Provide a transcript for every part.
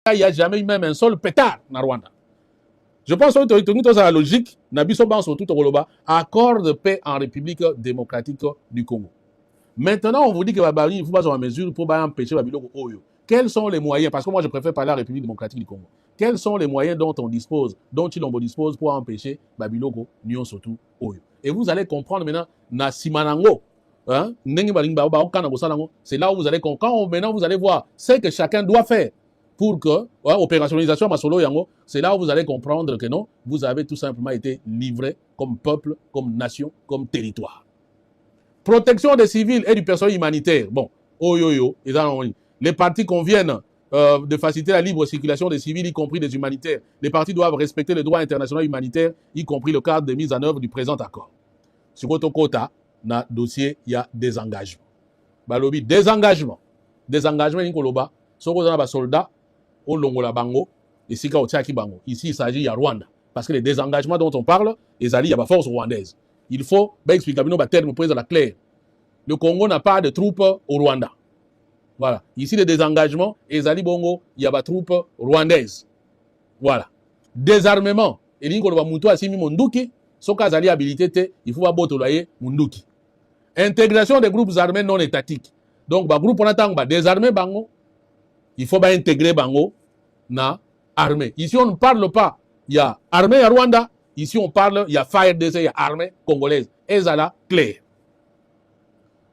il n'y a jamais eu même un seul pétard na Rwanda. Je pense que c'est la logique, accord de paix en République démocratique du Congo. Maintenant, on vous dit que il faut pas en mesure pour empêcher Babylone Oyo. Quels sont les moyens, parce que moi je préfère parler à la République démocratique du Congo, quels sont les moyens dont on dispose, dont Chilombo dispose pour empêcher Babylone Nyon surtout Oyo. Et vous allez comprendre maintenant, na Simanango, hein, c'est là où vous allez comprendre, maintenant vous allez voir ce que chacun doit faire pour que, opérationnalisation Masolo Yango, c'est là où vous allez comprendre que non, vous avez tout simplement été livré comme peuple, comme nation, comme territoire. Protection des civils et du personnel humanitaire. Bon, les partis conviennent de faciliter la libre circulation des civils, y compris des humanitaires. Les partis doivent respecter le droit international humanitaire, y compris le cadre de mise en œuvre du présent accord. Sur votre quota, dans le dossier, il y a des engagements. Balobi, des engagements. Des engagements, Nikoloba, sur les soldats, au Longola Bango, et Sika Otiaki Bango. Ici, il s'agit de Rwanda. Parce que les désengagements dont on parle, il y a la force rwandaise. Il faut expliquer le terme pour la claire. Le Congo n'a pas de troupes au Rwanda. Voilà. Ici, les désengagements, il y a des troupes rwandaises. Voilà. Désarmement. Et il faut abotolayer Munduki. Intégration des groupes armés non étatiques. Donc, le groupe on attend désarmer Bango. Il faut intégrer Bango na armée. Ici, on ne parle pas. Il y a armée à Rwanda. Ici, on parle, il y a FARDC, il y a armée congolaise. Et ça là, clair.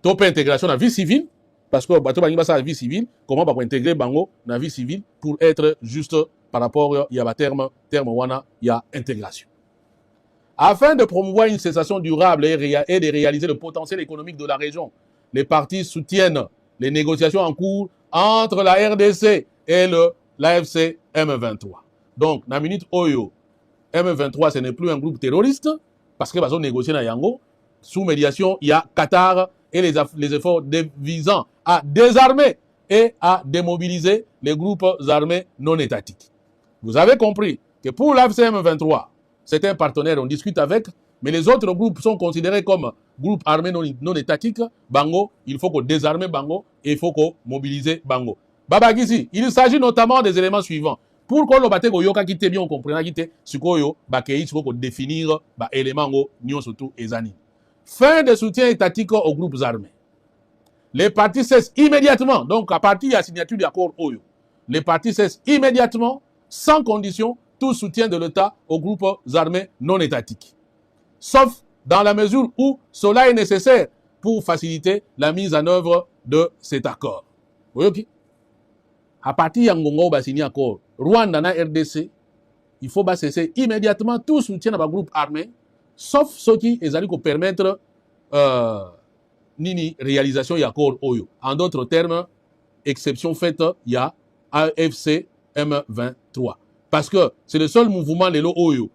Top intégration dans la vie civile, parce que la vie civile, comment on va intégrer Bango dans la vie civile pour être juste par rapport, il y a terme wana, il y a intégration. Afin de promouvoir une cessation durable et de réaliser le potentiel économique de la région, les partis soutiennent les négociations en cours entre la RDC et l'AFC M23. Donc, dans la minute Oyo, M23, ce n'est plus un groupe terroriste, parce que ont négocié dans Yango. Sous médiation, il y a Qatar et les efforts visant à désarmer et à démobiliser les groupes armés non étatiques. Vous avez compris que pour l'AFC M23, c'est un partenaire, on discute avec, mais les autres groupes sont considérés comme groupes armés non étatiques. Bango, il faut qu'on désarme Bango et il faut qu'on mobilise Bango. Babagisi, il s'agit notamment des éléments suivants. Pour qu'on le batte yoka qui bien on comprend qui ce qu'on faut définir éléments nyon surtout ezani. Fin de soutien étatique aux groupes armés. Les partis cessent immédiatement, donc à partir de la signature de l'accord Oyo, les partis cessent immédiatement, sans condition, tout soutien de l'État aux groupes armés non étatiques. Sauf dans la mesure où cela est nécessaire pour faciliter la mise en œuvre de cet accord. Oui, ok. À partir de Ngongo va signer accord Rwanda na RDC, il faut cesser immédiatement tout soutien à un groupe armé, sauf ce qui est allé permettre nini réalisation y accord Oyo. En d'autres termes, exception faite, il y a AFC M23. Parce que c'est le seul mouvement de Oyo.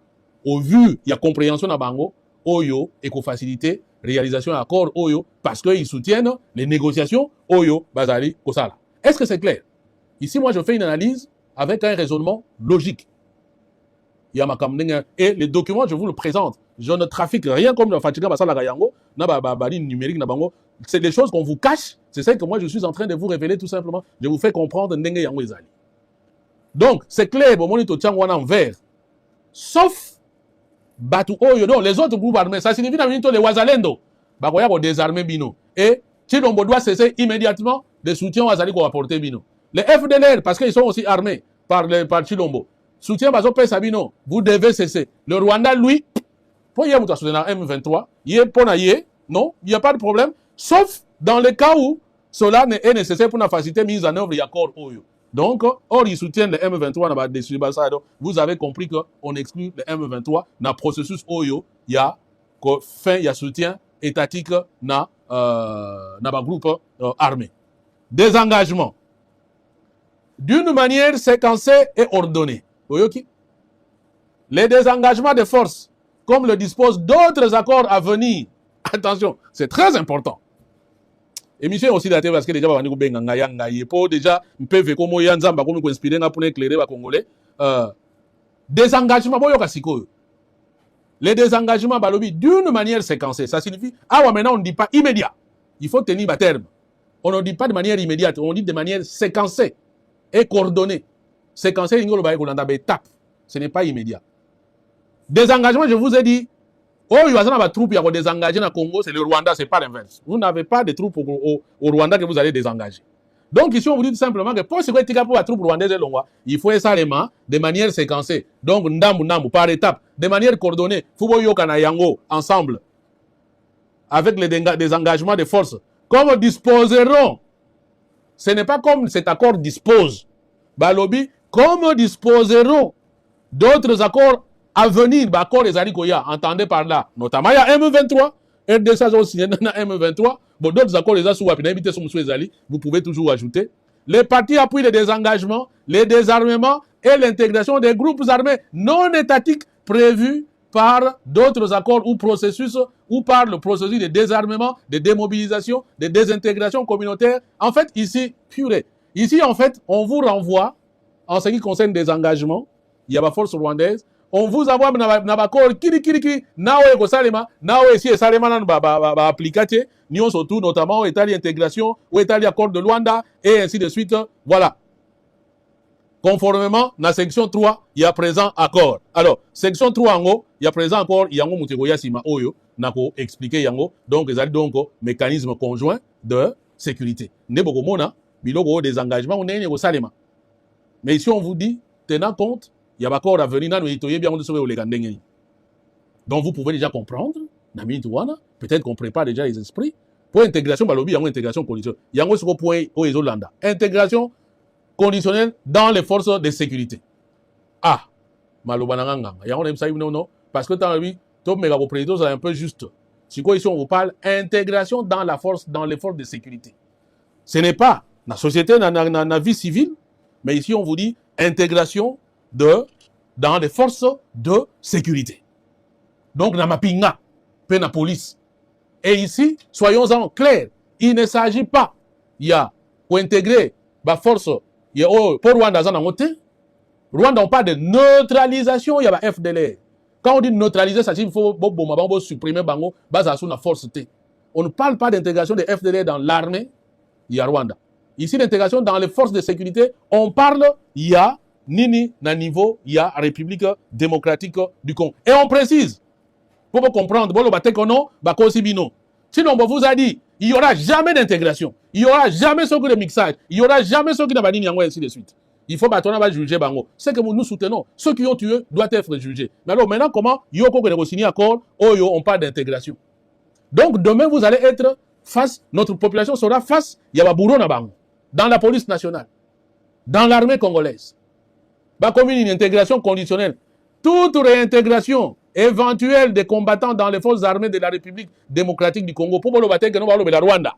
Au vu, il y a compréhension à Bango, Oyo et qu'on facilite réalisation y accord Oyo parce qu'ils soutiennent les négociations Oyo Bazali Kosala. Est-ce que c'est clair? Ici, moi, je fais une analyse avec un raisonnement logique. Il y a et les documents, je vous le présente. Je ne trafique rien comme le Fatiga Basala Gayango, numérique, c'est des choses qu'on vous cache. C'est ça que moi, je suis en train de vous révéler tout simplement. Je vous fais comprendre Ndenge Yango Ezali. Donc, c'est clair, bon, monito Tchangwana en vert. Sauf Batu Oyo, non, les autres groupes armés, ça signifie que les Wazalendo, Bakoya ko désarmer Bino. Et Chilombo doit cesser immédiatement de soutien aux Azali qu'on va porter Bino. Les FDLR, parce qu'ils sont aussi armés par Chilombo, soutien Bazo Sabino, vous devez cesser. Le Rwanda, lui, pour y avoir M23, il est pour non, il n'y a pas de problème, sauf dans le cas où cela est nécessaire pour la faciliter mise en œuvre de l'accord Oyo. Donc, or, ils soutiennent le M23, vous avez compris qu'on exclut le M23 dans le processus Oyo, il y a fin, il y a soutien étatique dans le groupe armé. Désengagement. D'une manière séquencée et ordonnée. Les désengagements de forces, comme le disposent d'autres accords à venir, attention, c'est très important. Et Michel aussi d'ailleurs parce que déjà déjà peut comme yanzamba comme inspirer pour éclairer les Congolais. Désengagement les désengagements balobi d'une manière séquencée, ça signifie maintenant on ne dit pas immédiat. Il faut tenir un terme. On ne dit pas de manière immédiate, on dit de manière séquencée et coordonnée. séquencer étape. Ce n'est pas immédiat. Désengagement, je vous ai dit, oh, il y a des troupes qui ont désengagé dans le Congo, c'est le Rwanda, ce n'est pas l'inverse. Vous n'avez pas de troupes au Rwanda que vous allez désengager. Donc ici, on vous dit tout simplement que pour ce qui est pour la troupe rwandaise, il faut ça de manière séquencée. Donc, par étape, de manière coordonnée. Il faut yango ensemble, avec les désengagements de forces. Comme disposeront, ce n'est pas comme cet accord dispose. Balobi, comme disposeront d'autres accords à venir, accords des Alikoya, entendez par là, notamment il y a M23, RDC a signé M23, bon, d'autres accords les sous vous pouvez toujours ajouter. Les partis appuient les désengagements, les désarmements et l'intégration des groupes armés non étatiques prévus par d'autres accords ou processus ou par le processus de désarmement, de démobilisation, de désintégration communautaire. En fait, ici, purée. Ici, en fait, on vous renvoie, en ce qui concerne des engagements, il y a la force rwandaise, on vous envoie dans l'accord kiri nawe ko salema nawe si salema nan ba appliquer nion surtout notamment au état d'intégration au état d'accord de Luanda et ainsi de suite. Voilà. Conformément à la section 3, il y a présent accord. Alors, section 3 en haut, il y a présent accord, il y a un mutegoya sima oyo nako expliquer yango donc les donc mécanisme conjoint de sécurité. Ne boko mona biloko des engagements on est au salema. Mais ici on vous dit tenant compte il y a encore à venir donc vous pouvez déjà comprendre peut-être qu'on prépare déjà les esprits pour intégration balobi il y a une intégration conditionnelle il y a un point au Isolanda intégration conditionnelle dans les forces de sécurité malobananga il y a non parce que dans lui top méga président c'est un peu juste si quoi ici on vous parle intégration dans la force dans les forces de sécurité ce n'est pas la société dans la vie civile mais ici on vous dit intégration dans les forces de sécurité. Donc, dans ma pinga, la police. Et ici, soyons-en clairs, il ne s'agit pas, il y a, pour intégrer la force, il y a, pour Rwanda, Rwanda, on parle de neutralisation, il y a la FDLR. Quand on dit neutraliser, ça signifie qu'il faut supprimer bango, basé sur la force T. On ne parle pas d'intégration des FDLR dans l'armée, il y a Rwanda. Ici, l'intégration dans les forces de sécurité, on parle, il y a Nini, na niveau, il y a République démocratique du Congo. Et on précise, pour vous comprendre, sinon, on vous a dit, il n'y aura jamais d'intégration, il n'y aura jamais ce de mixage, il n'y aura jamais ce qui n'a pas dit, ainsi de suite. Il faut va juger Bango. C'est que nous soutenons, ceux qui ont tué doivent être jugés. Mais alors maintenant, comment on parle d'intégration. Donc demain, vous allez être face, notre population sera face, il y a Babouro na Bango, dans la police nationale, dans l'armée congolaise. Comme une intégration conditionnelle. Toute réintégration éventuelle des combattants dans les forces armées de la République démocratique du Congo, pour la Rwanda,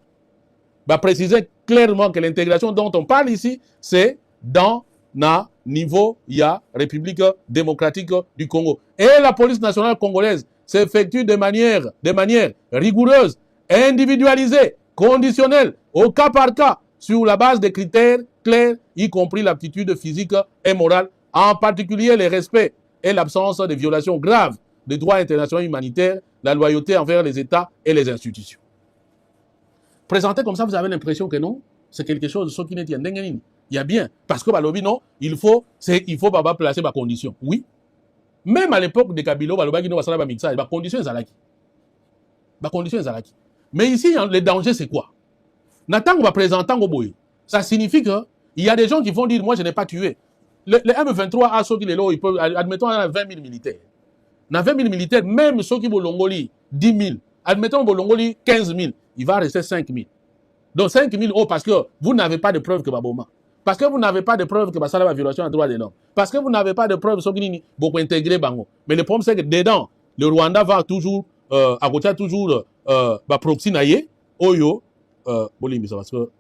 préciser clairement que l'intégration dont on parle ici, c'est dans le niveau, il y a République démocratique du Congo. Et la police nationale congolaise s'effectue de manière rigoureuse, individualisée, conditionnelle, au cas par cas, sur la base des critères clairs, y compris l'aptitude physique et morale, en particulier le respect et l'absence de violations graves des droits internationaux humanitaires, la loyauté envers les États et les institutions. Présenté comme ça, vous avez l'impression que non, c'est quelque chose de ce qui n'est pas. Il y a bien, parce que Balobi, non, il faut pas placer ma condition. Oui, même à l'époque de Kabilo, Balobi, non, ça va mixer, ma condition est zalaki. Ma condition est zalaki. Mais ici, le danger, c'est quoi? Nathan va présenter au boy. Ça signifie que il y a des gens qui vont dire, moi, je n'ai pas tué. Le M23 a ceux qui les lots, ils peuvent, admettons, il y a 20 000 militaires. Dans 20 000 militaires, même ceux qui vont l'ongoli 10 000, admettons, l'ongoli 15 000, il va rester 5 000. Donc 5 000 parce que vous n'avez pas de preuve que Baboma. Parce que vous n'avez pas de preuve que ça va violation des droits de l'homme. Parce que vous n'avez pas de preuve que beaucoup intégré Bango. Mais le problème, c'est que dedans, le Rwanda va toujours, à côté toujours, proxy naïe, oyo, bolimi, ça parce que,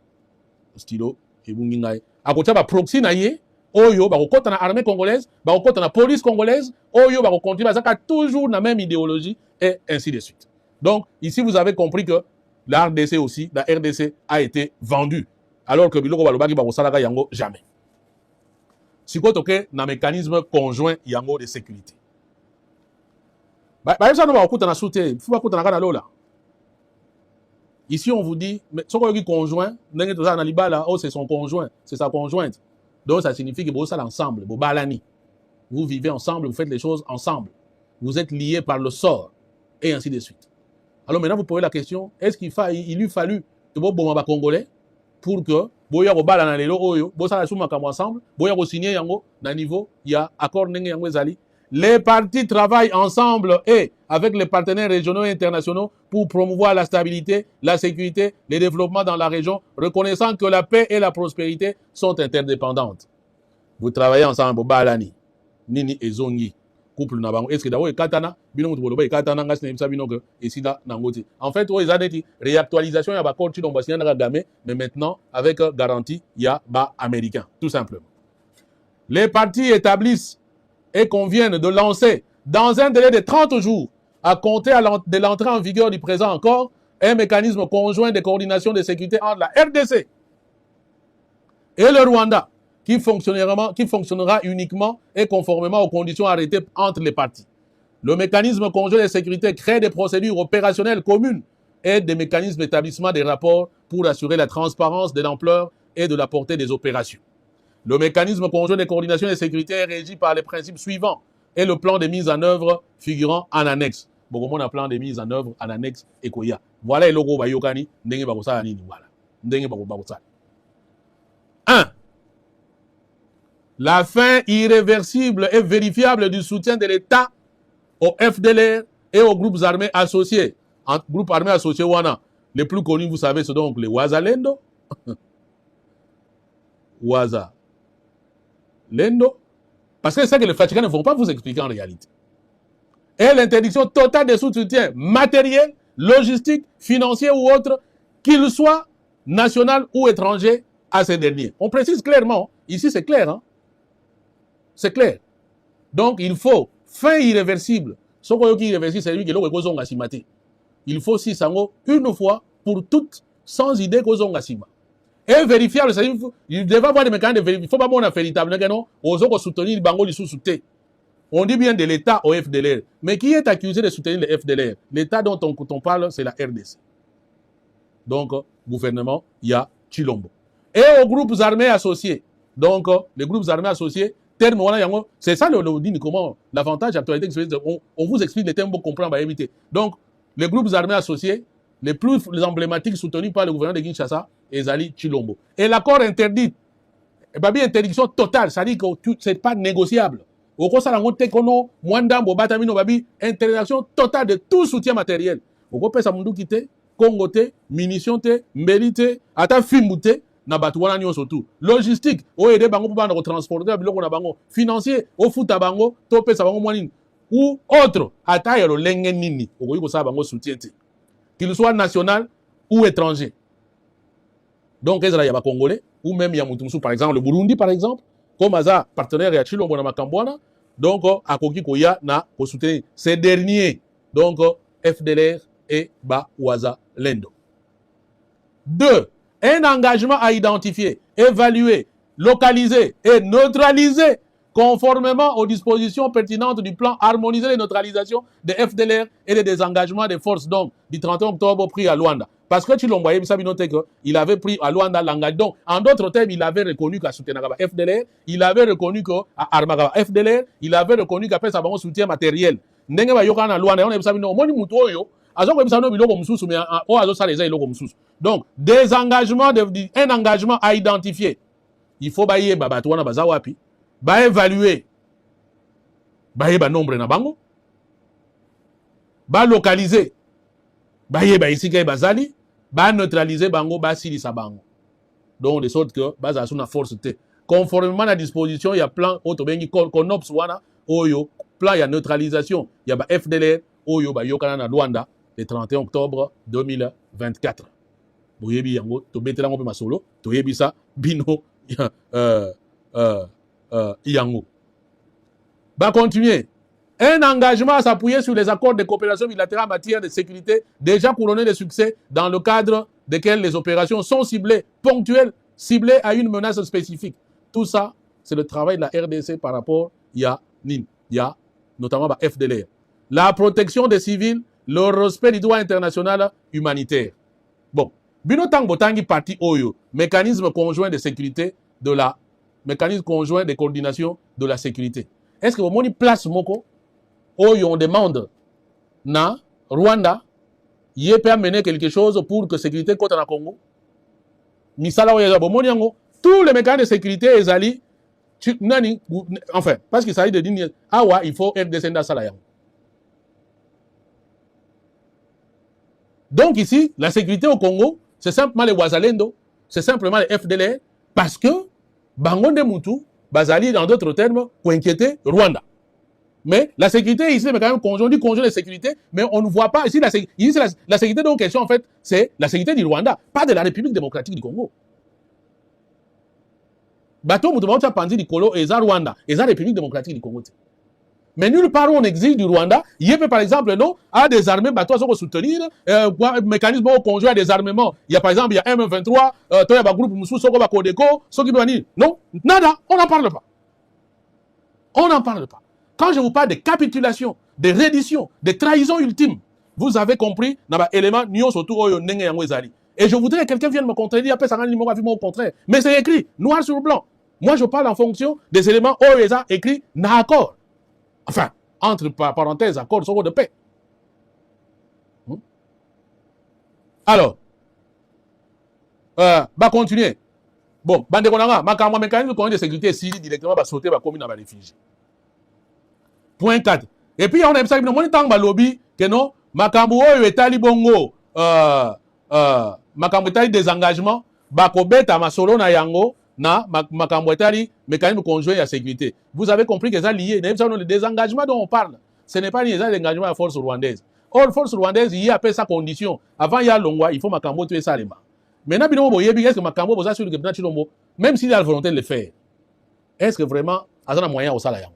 stylo, et bungingaï. À côté, proxy naïe, oyo bakokota na armée congolaise bakokota na police congolaise oyo bakokontinue bazaka toujours la même idéologie et ainsi de suite. Donc ici vous avez compris que la RDC aussi, la RDC a été vendue alors que biloko balobaki bakosalaka yango jamais. Siko toke na mécanisme conjoint yango de sécurité. Ça no bakokota na soute, faut bakota na kana lola. Ici on vous dit mais soko yoki conjoint ndenge toza na libala oh c'est son conjoint, c'est sa conjointe. Donc ça signifie que vous êtes ensemble, vous vivez ensemble, vous faites les choses ensemble. Vous êtes liés par le sort, et ainsi de suite. Alors maintenant, vous posez la question, est-ce qu'il lui fallu que vous soyez Congolais pour que vous soyez ensemble, vous soyez signé à niveau, il y a accord. Les partis travaillent ensemble et avec les partenaires régionaux et internationaux pour promouvoir la stabilité, la sécurité, le développement dans la région, reconnaissant que la paix et la prospérité sont interdépendantes. Vous travaillez ensemble, Balani, Nini et Zongi, couple Nabango. Est-ce que d'abord, Katana, Binon Toloba, Katana, Sabinoke, et Sida Nangoti. En fait, ils ont dit réactualisation, il y a Bakor, Chidombasien, Gamé, mais maintenant, avec garantie, il y a Bas américain, tout simplement. Les partis établissent et conviennent de lancer, dans un délai de 30 jours, à compter de l'entrée en vigueur du présent accord, un mécanisme conjoint de coordination de sécurité entre la RDC et le Rwanda, qui fonctionnera uniquement et conformément aux conditions arrêtées entre les parties. Le mécanisme conjoint de sécurité crée des procédures opérationnelles communes et des mécanismes d'établissement des rapports pour assurer la transparence de l'ampleur et de la portée des opérations. Le mécanisme conjoint de coordination et de sécurité est régi par les principes suivants et le plan de mise en œuvre figurant en annexe. Bon, on a un plan de mise en œuvre en annexe et Koya. Voilà le logo Bayokani. 1. La fin irréversible et vérifiable du soutien de l'État au FDLR et aux groupes armés associés. En groupes armés associés, les plus connus, vous savez, c'est donc les Wazalendo. Lendo, parce que c'est ça que les Fatigans ne vont pas vous expliquer en réalité. Et l'interdiction totale des soutiens matériels, logistiques, financiers ou autres, qu'ils soient national ou étrangers à ces derniers. On précise clairement, ici c'est clair, hein? C'est clair. Donc il faut fin irréversible. Ce qui est irréversible, c'est lui qui est il faut si sango une fois pour toutes, sans idée qu'on a et vérifiable, il devait avoir des mécanismes de vérification. Il ne faut pas avoir véritablement aux soutenir Bango sous-souté. On dit bien de l'État au FDLR. Mais qui est accusé de soutenir le FDLR? L'État dont on parle, c'est la RDC. Donc, gouvernement, il y a Chilombo. Et aux groupes armés associés. Donc, les groupes armés associés, c'est ça comment l'avantage actualité. On vous explique les termes pour comprendre. Donc, les groupes armés associés, les plus emblématiques soutenus par le gouvernement de Kinshasa, Ezali Chilombo. Et l'accord interdit, interdiction totale, c'est-à-dire que ce n'est pas négociable. Au contraire, interdiction totale de tout soutien matériel. Au contraire, Congo, munitions, mbélité, ata fimouté, na batouana nyon surtout. Logistique, o aider bango pour transporter, biloko na bango. Financier, o futa bango, topé sa bango moanine. Ou autre, ata yelo lenge nini, o koyi ko sa bango soutien te. Qu'il soit national ou étranger. Donc, il y a des Congolais, ou même il y a Moutoumsou, par exemple, le Burundi, par exemple, comme Aza, partenaire et Chilombo na Makambouana, donc, à Koki Koya, na soutenir ces derniers, donc, FDLR et Bawaza Lendo. 2. Un engagement à identifier, évaluer, localiser et neutraliser conformément aux dispositions pertinentes du plan harmonisé de neutralisation des FDLR et des désengagements des forces donc du 31 octobre pris à Luanda. Parce que tu l'envoyais, il avait pris à Luanda l'engagement. Donc, en d'autres termes, il avait reconnu qu'à soutenir FDLR, il avait reconnu qu'à Armagaba FDLR, il avait reconnu qu'après ça va un soutien matériel. Ndenge ba yoka na Luanda, on est sabi no moni muto yo, azo ko bisa no biloko mususu mais o azo sa les iloko mususu. Donc, des engagements un engagement à identifier. Il faut bailler babatu wana bazawapi. Ba évaluer ba nombre na bango ba localiser ba ici kay bazali ba neutraliser bango ba silisa bango donc de sorte que ba za suna force te conformément à la disposition il y a plan auto bengi konops wana oyo plan ya neutralisation il y a ba FDLR oyo ba yokana na Luanda le 31 octobre 2024 boyebi yango to betela ngo pe masolo to yebisa bino Yango. Va continuer. Un engagement à s'appuyer sur les accords de coopération bilatérale en matière de sécurité déjà couronnés de succès dans le cadre desquels les opérations sont ciblées, ponctuelles, ciblées à une menace spécifique. Tout ça, c'est le travail de la RDC par rapport à NIN, notamment à FDLR. La protection des civils, le respect du droit international humanitaire. Bon, Bino Tang Botangi parti Oyo, mécanisme conjoint de sécurité de la mécanisme conjoint de coordination de la sécurité. Est-ce que vous avez place moko où on demande na Rwanda y peut amener quelque chose pour que la sécurité côté na Congo? Misala tous les mécanismes de sécurité ezali nani enfin parce qu'il s'agit de dire awa il faut être descendant salaya. Donc ici la sécurité au Congo c'est simplement les Wazalendo, c'est simplement les FDLR parce que Bangonde Moutou bazali dans d'autres termes pour inquiéter Rwanda. Mais la sécurité ici, c'est quand même conjoint de sécurité, mais on ne voit pas ici la sécurité donc question en fait, c'est la sécurité du Rwanda, pas de la République démocratique du Congo. Bateau Moutoumouta Panzi du Colo et ça Rwanda, et ça République démocratique du Congo. Mais nulle part où on exige du Rwanda, il y a par exemple non à des armées bateaux à soutenir, mécanisme conjoint à des armements. Il y a par exemple il y a M23, il y a un groupe Moussou Soko Bakodeko, Soki Douani. Non, nada, on n'en parle pas. On n'en parle pas. Quand je vous parle de capitulation, de reddition, de trahison ultime, vous avez compris, élément et je voudrais que quelqu'un vienne me contredire, après ça au contraire. Mais c'est écrit, noir sur blanc. Moi, je parle en fonction des éléments OESA écrits dans l'accord. Enfin, entre parenthèses, accord de paix. Alors, va continuer. Bon, bande konanga, ma mécanisme de sécurité Syrie directement va sauter, va commis dans les réfugiés. Point 4. Et puis on a ça, on temps lobby que non, makambo etali bongo, makambo etali désengagement, bakobeta masolo na yango na makambo etali mécanisme conjoint à sécurité. Vous avez compris que ça lié, le désengagement dont on parle, ce n'est pas lié à l'engagement à la force rwandaise. Or force rwandaise, il y a après sa condition. Avant il y a longwa, il faut makambo tuer ça les mains. Maintenant bino boye bi est-ce que makambo boza sur le que chilombo, même s'il a la volonté de le faire. Est-ce que vraiment azana moyen au sala yango?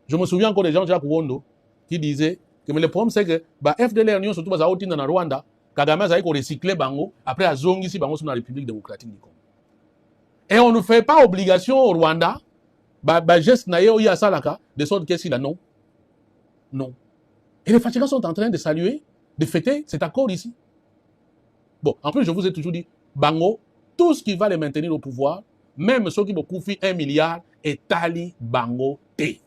Je me souviens encore des gens de Jacques Wondo qui disaient que mais le problème c'est que FDLR Union surtout dans le Rwanda, Kagame a recyclé Bango après à Zongi ici Bango sur la République démocratique du Congo. Et on ne fait pas obligation au Rwanda, geste naïo ya salaka de sorte qu'est-ce qu'il a non. Non. Et les fatigants sont en train de saluer, de fêter cet accord ici. Bon, en plus je vous ai toujours dit, Bango, tout ce qui va les maintenir au pouvoir, même ceux qui vont couvrir 1 milliard, est tali Bango T.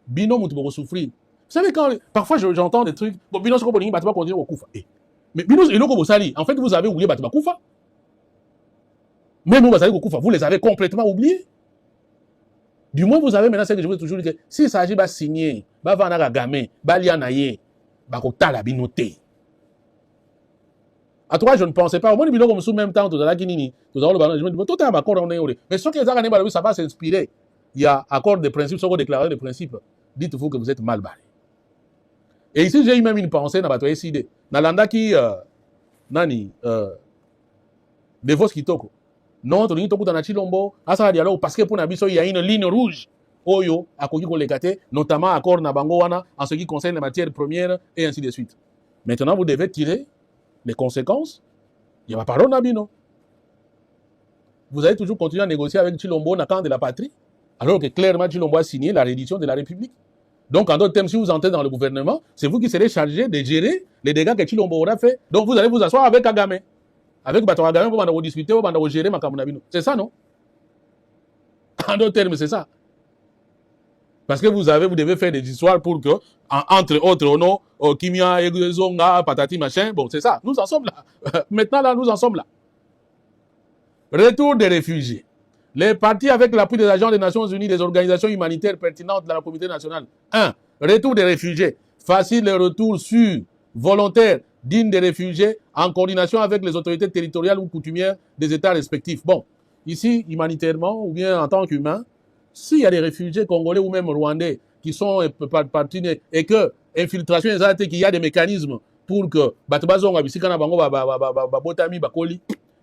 Bino Moutoubo souffrir. Vous savez, quand parfois j'entends des trucs, bon, Bino Sokoboni, Batba continue au Koufa. Mais Bino Iloko Sali, en fait, vous avez oublié Batba Koufa. Même vous avez Koufa, vous les avez complètement oubliés. Du moins, vous avez maintenant ce que je vous ai toujours dit que s'il s'agit de signer, Bavana Gamé, Balianaye, Bakotala Binoté. À toi, je ne pensais pas. Au moins, Bino comme sous même temps, tout à la Guinée, tout à l'heure, je me dis, tout est un accord, on est. Mais ce qui est à ça va s'inspirer. Il y a accord de principe, ce qu'on déclaré de principe. Dites-vous que vous êtes mal barré. Et ici, j'ai eu même une pensée dans votre idée. Nalanda qui, nani, de vos kitoko. Non, tu n'as pas dans la Chilombo, à ça dialogue, parce que pour Nabiso, il y a une ligne rouge. Oyo, à Kogi Kolekate, notamment accord Nabangoana, en ce qui concerne les matières premières, et ainsi de suite. Maintenant, vous devez tirer les conséquences. Il n'y a pas parole, Nabino. Vous allez toujours continuer à négocier avec Chilombo, na camp de la patrie. Alors que clairement, Chilombo a signé la reddition de la République. Donc, en d'autres termes, si vous entrez dans le gouvernement, c'est vous qui serez chargé de gérer les dégâts que Chilombo aura fait. Donc, vous allez vous asseoir avec Kagame. Avec Bato Kagame, pour vous discuter, pour vous gérer Makamunabino. C'est ça, non? En d'autres termes, c'est ça. Parce que vous devez faire des histoires pour que, entre autres, non, Kimia, Egozonga, Patati, machin, bon, c'est ça. Nous en sommes là. Maintenant, là, nous en sommes là. Retour des réfugiés. Les partis avec l'appui des agents des Nations Unies, des organisations humanitaires pertinentes de la communauté nationale. 1. Retour des réfugiés. Facile le retour sûr, volontaire, digne des réfugiés, en coordination avec les autorités territoriales ou coutumières des États respectifs. Bon, ici, humanitairement, ou bien en tant qu'humain, s'il y a des réfugiés congolais ou même rwandais qui sont partis et que infiltration qu'il y a des mécanismes pour que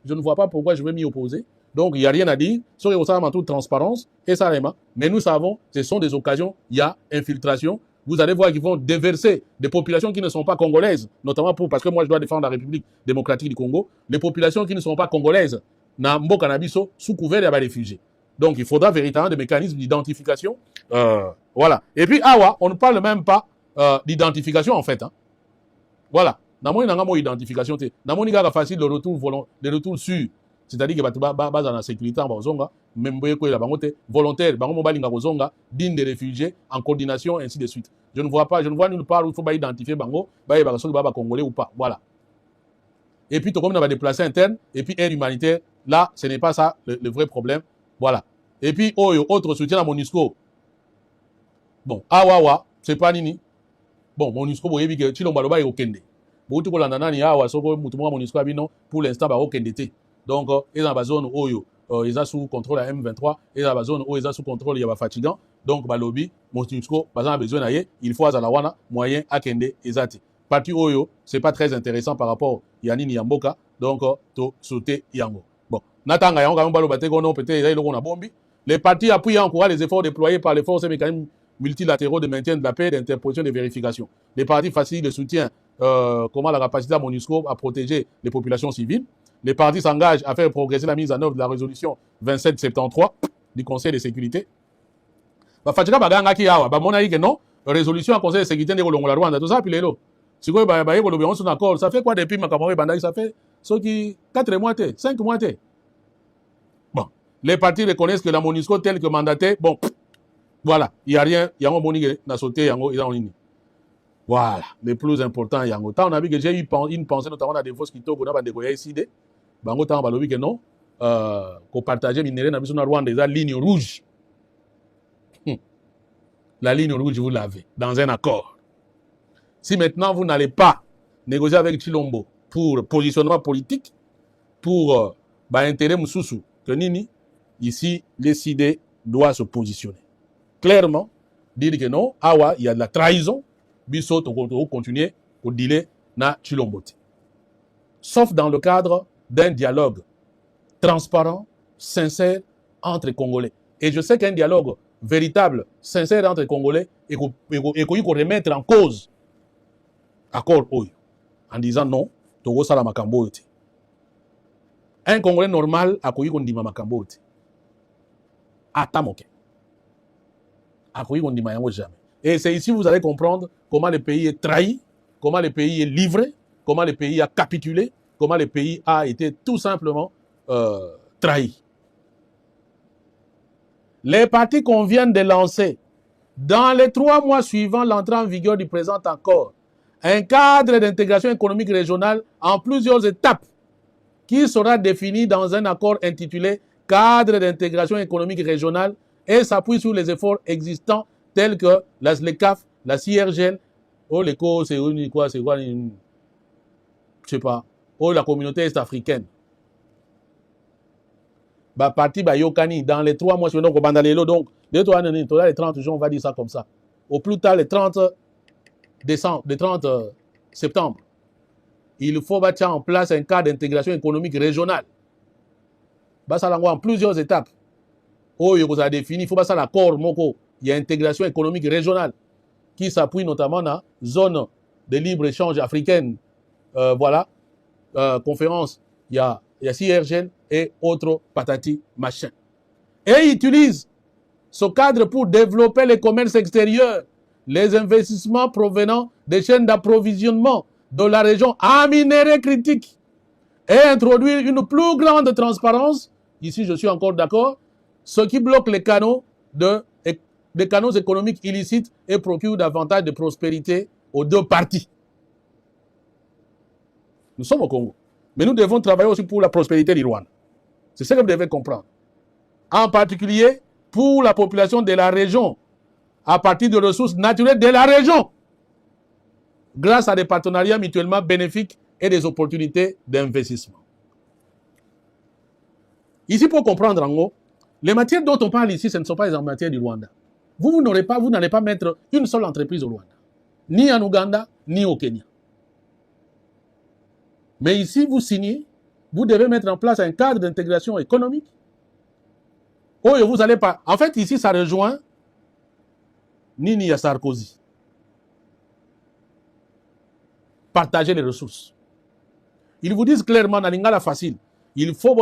je ne vois pas pourquoi je vais m'y opposer. Donc, il n'y a rien à dire. Sur en toute transparence, et ça, mais nous savons, ce sont des occasions, il y a infiltration. Vous allez voir qu'ils vont déverser des populations qui ne sont pas congolaises, notamment parce que moi, je dois défendre la République démocratique du Congo, les populations qui ne sont pas congolaises, na mboka na biso, sous couvert des réfugiés. Donc, il faudra véritablement des mécanismes d'identification. Voilà. Et puis, on ne parle même pas d'identification, en fait. Hein. Voilà. Namoni nanga mo identification te. Namoni gaga facile le retour sûr. c'est-à-dire que bato baza na sécurité en bazonga même boye ko la bangote volontaire bango mobalinga kozonga digne des réfugiés en coordination ainsi de suite. Je ne vois nulle part où il faut pas identifier bango ba ba soki ba congolais ou pas. Voilà. Et puis comme on va déplacer interne et puis aide humanitaire, là ce n'est pas ça le vrai problème. Voilà. Et puis autre soutien à MONUSCO. Bon, awawa, c'est pas nini. Bon, MONUSCO boyebi ke chilomba loba e okende. Bouti ko landa nani awa soko mutu mo MONUSCO abino pour l'instant ba okende te. Donc ils dans la zone oyo ils sont sous contrôle à M23 et dans la zone où ils sont sous contrôle il y a fatigant. Donc ba lobby MONUSCO bazan besoin na ye, il faut azala wana moyen akende ezati. Parti oyo, c'est pas très intéressant par rapport à Yanini Yamboka, donc to sauter Yango. Bon, Natanga Yango Balo Bategono, peut-être on a bombi. Les partis appuient encore les efforts déployés par les forces et mécanismes multilatéraux de maintien de la paix, d'interposition et de vérification. Les partis facilitent le soutien, comment la capacité à MONUSCO à protéger les populations civiles. Les partis s'engagent à faire progresser la mise en œuvre de la résolution 2773 du Conseil de sécurité. Fatika Baganga qui a, mona dit que non, résolution du Conseil de sécurité de la Rwanda, tout ça, puis les lots. Si vous avez un accord, ça fait quoi depuis ma camarade? Ça fait ceux qui 4 mois, 5 mois. Bon, les partis reconnaissent que la MONUSCO tel que mandaté, bon, voilà, il n'y a rien, il y a un boni qui a sauté, il y a un ligne. Voilà, le plus important, il y a un temps. On a vu que j'ai eu une pensée, notamment dans des fausses qui tombent, on a des goyas ici, bango temps, on a vu que non, qu'on partageait minéraux dans la Rwanda, la ligne rouge. La ligne rouge, vous l'avez, dans un accord. Si maintenant vous n'allez pas négocier avec Chilombo pour positionnement politique, pour intérêt Moussoussou, que Nini, ici, l'SID doit se positionner. Clairement, dire que non, awa, il y a de la trahison, Bissot, on continuer au dealer na Chilombo. Sauf dans le cadre d'un dialogue transparent, sincère entre Congolais. Et je sais qu'un dialogue véritable, sincère entre Congolais, et qu'on remettre en cause accord oyo en disant non togo sala makambo oyo te. Un Congolais normal akoyi kondima makambo oyo te ata moke akoyi kondima yango jamais. Et c'est ici que vous allez comprendre comment le pays est trahi, comment le pays est livré, comment le pays a capitulé, comment le pays a été tout simplement trahi. Les partis qu'on vient de lancer dans les 3 mois suivant l'entrée en vigueur du présent accord, un cadre d'intégration économique régionale en plusieurs étapes qui sera défini dans un accord intitulé Cadre d'intégration économique régionale et s'appuie sur les efforts existants tels que la SLECAF, la CIRGL, l'ECO, c'est quoi, je sais pas, la communauté est-africaine. Parti Yokani, dans les 3 mois suivants, donc, les 30 jours, on va dire ça comme ça. Au plus tard, les 30 décembre, le 30 septembre, il faut mettre en place un cadre d'intégration économique régionale. En plusieurs étapes. Il faut définir, il faut passer l'accord, il y a intégration économique régionale qui s'appuie notamment dans la zone de libre-échange africaine. Voilà, conférence, il y a CIRGL et autres patati machin. Et il utilise ce cadre pour développer le commerce extérieur, les investissements provenant des chaînes d'approvisionnement de la région en minerais critiques et introduire une plus grande transparence, ici je suis encore d'accord, ce qui bloque les canaux des canaux économiques illicites et procure davantage de prospérité aux 2 parties. Nous sommes au Congo, mais nous devons travailler aussi pour la prospérité du Rwanda. C'est ce que vous devez comprendre. En particulier pour la population de la région, à partir de ressources naturelles de la région, grâce à des partenariats mutuellement bénéfiques et des opportunités d'investissement. Ici, pour comprendre en gros, les matières dont on parle ici, ce ne sont pas les matières du Rwanda. Vous n'allez pas mettre une seule entreprise au Rwanda, ni en Ouganda, ni au Kenya. Mais ici, vous signez, vous devez mettre en place un cadre d'intégration économique. Vous allez pas. En fait, ici, ça rejoint Nini à Sarkozy. Partager les ressources. Ils vous disent clairement dans l'ingala facile, il faut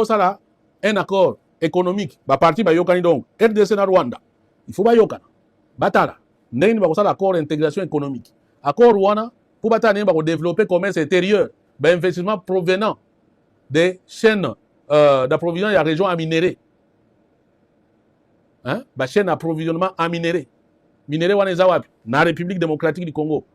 un accord économique. Parti Yokani donc, RDC na Rwanda. Il faut Yokana. Batala. N'est pas un accord d'intégration économique. Accord Rwanda pour développer le commerce intérieur, investissement provenant des chaînes d'approvisionnement ya région en minéré. Hein? Ba chaîne d'approvisionnement en minéré. Minéré wana eza wapi? Na République démocratique du Congo.